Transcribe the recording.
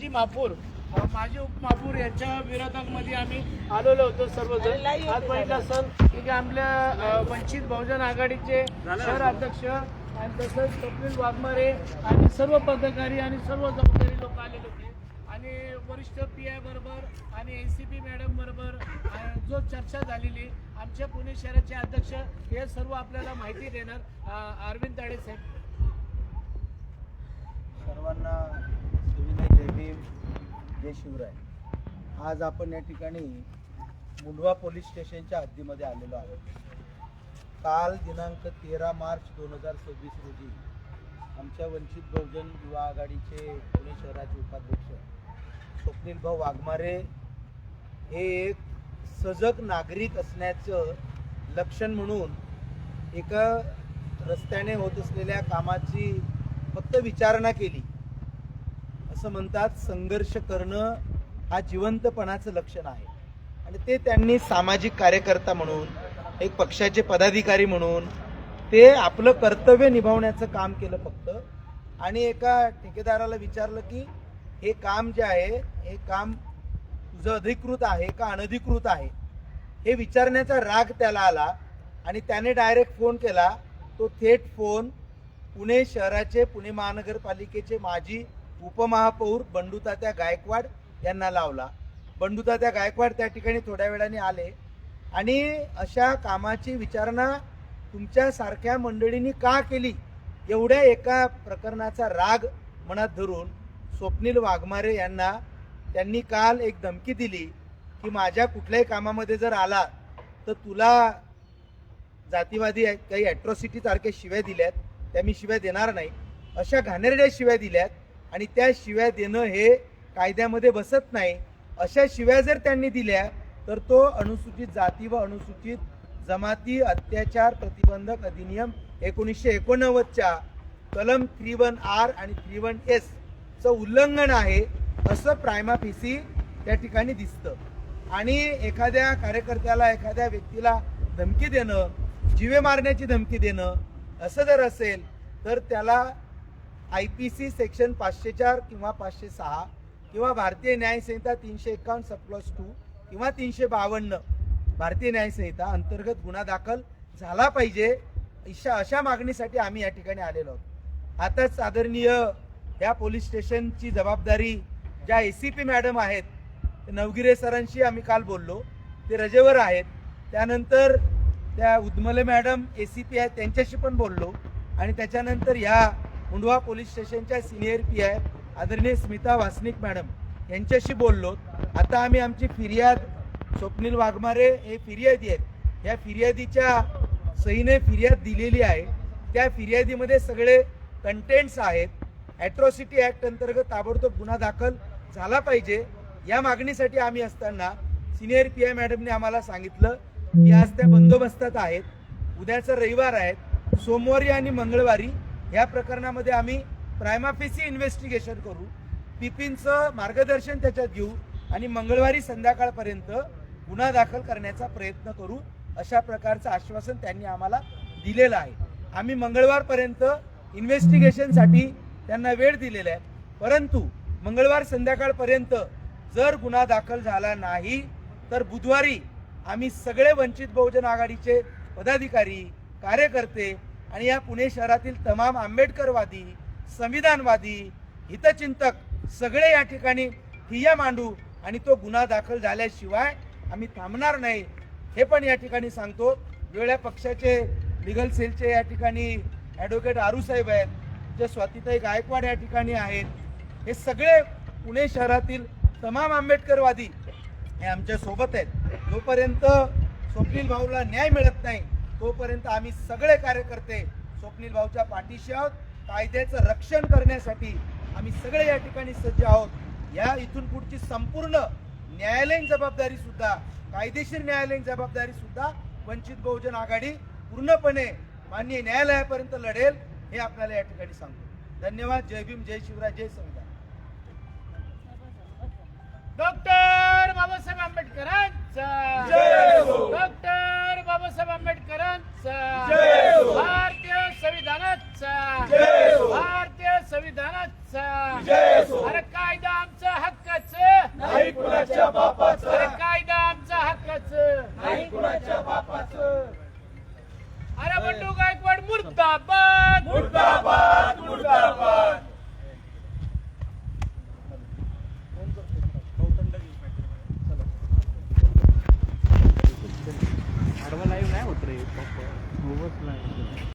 माजी महापौर माजी उपमहापौर यांच्या विरोधामध्ये आम्ही आलेलो होतो सर्वजण। आज पहिला सण की आपल्या वंचित बहुजन आघाडीचे शहर अध्यक्ष आणि तसंच स्वप्नील वाघमारे आणि सर्व पदाधिकारी आणि सर्व जबाबदारी लोक आलेले होते आणि वरिष्ठ PI बरोबर आणि ACP मॅडम बरोबर जो चर्चा झालेली आमच्या पुणे शहराचे अध्यक्ष हे सर्व आपल्याला माहिती देणार अरविंद ताडे साहेब। सर्वांना जय भीम जय शिवराय। आज आपण या ठिकाणी मुंढवा पोलीस स्टेशनच्या हद्दीमध्ये आलेलो आहोत। काल दिनांक 13 मार्च 2026 रोजी आमच्या वंचित बहुजन युवा आघाडीचे पुणे शहराचे उपाध्यक्ष स्वप्नील भाऊ वाघमारे हे एक सजग नागरिक असण्याचं लक्षण म्हणून एका रस्त्याने होत असलेल्या कामाची फक्त विचारणा केली। असं म्हणतात संघर्ष करणं हा जिवंतपणाचं लक्षण आहे आणि ते त्यांनी सामाजिक कार्यकर्ता म्हणून एक पक्षाचे पदाधिकारी म्हणून ते आपलं कर्तव्य निभावण्याचं काम केलं फक्त। आणि एका ठेकेदाराला विचारलं की हे काम जे आहे हे काम तुझं अधिकृत आहे का अनधिकृत आहे हे विचारण्याचा राग त्याला आला आणि त्याने डायरेक्ट फोन केला। तो थेट फोन पुणे शहराचे पुणे महानगरपालिकेचे माजी उपमहापौर बंडूतात्या गायकवाड यांना लावला। बंडूतात्या गायकवाड त्या ठिकाणी थोड्या वेळाने आले आणि अशा कामाची विचारणा तुमच्यासारख्या मंडळींनी का केली एवढ्या एका प्रकरणाचा राग मनात धरून स्वप्नील वाघमारे यांना त्यांनी काल एक धमकी दिली की माझ्या कुठल्याही कामामध्ये जर आला तर तुला जातीवादी काही ॲट्रॉसिटी सारख्या शिव्या दिल्यात त्या मी शिव्या देणार नाही अशा घाणेरड्या शिव्या दिल्यात आणि त्या शिव्या देणं हे कायद्यामध्ये बसत नाही। अशा शिव्या जर त्यांनी दिल्या तर तो अनुसूचित जाती व अनुसूचित जमाती अत्याचार प्रतिबंधक अधिनियम 1989च्या कलम 31R आणि 31S चं उल्लंघन आहे असं प्रायमा फेसी त्या ठिकाणी दिसतं। आणि एखाद्या कार्यकर्त्याला एखाद्या व्यक्तीला धमकी देणं जीवे मारण्याची धमकी देणं असं जर असेल तर त्याला IPC सेक्शन 504 किंवा 506 किंवा भारतीय न्याय संहिता 351 सब-2 किंवा 352 भारतीय न्याय संहिता अंतर्गत गुन्हा दाखल झाला पाहिजे अशा मागणीसाठी आम्ही या ठिकाणी आलेलो आहोत। आताच आदरणीय या पोलीस स्टेशनची जबाबदारी ज्या ACP मॅडम आहेत नवगिरे सरांशी आम्ही काल बोललो ते रजेवर आहेत। त्यानंतर त्या उदमले मॅडम ACP आहेत त्यांच्याशी पण बोललो आणि त्याच्यानंतर या मुंढवा पोलीस स्टेशनच्या सिनियर PI आदरणीय स्मिता वासनिक मॅडम यांच्याशी बोललो। आता आम्ही आमची फिर्याद स्वप्नील वाघमारे हे फिर्यादी आहेत या फिर्यादीच्या सहीने फिर्याद दिलेली आहे। त्या फिर्यादीमध्ये सगळे कंटेंट्स आहेत। ॲट्रॉसिटी ॲक्ट अंतर्गत ताबडतोब गुन्हा दाखल झाला पाहिजे या मागणीसाठी आम्ही असताना सिनियर PI मॅडमने आम्हाला सांगितलं की आज त्या बंदोबस्तात आहेत, उद्याचा रविवार आहेत, सोमवारी आणि मंगळवारी या प्रकरणामध्ये आम्ही प्रायमा फेसी इन्व्हेस्टिगेशन करू, पिपींचं मार्गदर्शन त्याच्यात घेऊ आणि मंगळवारी संध्याकाळपर्यंत गुन्हा दाखल करण्याचा प्रयत्न करू अशा प्रकारचं आश्वासन त्यांनी आम्हाला दिलेलं आहे। आम्ही मंगळवारपर्यंत इन्व्हेस्टिगेशनसाठी त्यांना वेळ दिलेला आहे, परंतु मंगळवार संध्याकाळपर्यंत जर गुन्हा दाखल झाला नाही तर बुधवारी आम्ही सगळे वंचित बहुजन आघाडीचे पदाधिकारी कार्यकर्ते आणि या पुणे शहरातील तमाम आंबेडकरवादी संविधानवादी हितचिंतक सगळे या ठिकाणी ठिय्या मांडू आणि तो गुन्हा दाखल झाल्याशिवाय आम्ही थांबणार नाही हे पण या ठिकाणी सांगतो। वेगळ्या पक्षाचे लिगल सेलचे या ठिकाणी ॲडव्होकेट आरूसाहेब आहेत, जे स्वातीताई गायकवाड या ठिकाणी आहेत, हे सगळे पुणे शहरातील तमाम आंबेडकरवादी हे आमच्या सोबत आहेत। जोपर्यंत स्वप्नील भाऊला न्याय मिळत नाही तोपर्यंत आम्ही सगळे कार्यकर्ते स्वप्नील भाऊच्या पाठीशी आहोत। कायद्याचं रक्षण करण्यासाठी आम्ही सगळे या ठिकाणी सज्ज आहोत। या इथून पुढची संपूर्ण न्यायालयीन जबाबदारी सुद्धा कायदेशीर न्यायालयीन जबाबदारी सुद्धा वंचित बहुजन आघाडी पूर्णपणे माननीय न्यायालयापर्यंत लढेल हे आपल्याला या ठिकाणी सांगतो। धन्यवाद। जय भीम जय शिवराय जय संविधान। डॉक्टर बाबासाहेब आंबेडकरांचा जय हो। डॉक्टर बाबासाहेब आंबेडकरांचा जय हो। भारतीय संविधानाचा जय हो। भारतीय संविधानाचा जय हो। अरे कायदा आमचा अरे बंडू गायकवाड मुर्दाबाद मुर्दाबाद मुर्दाबाद. आडवा लाईव्ह नाही होत रे.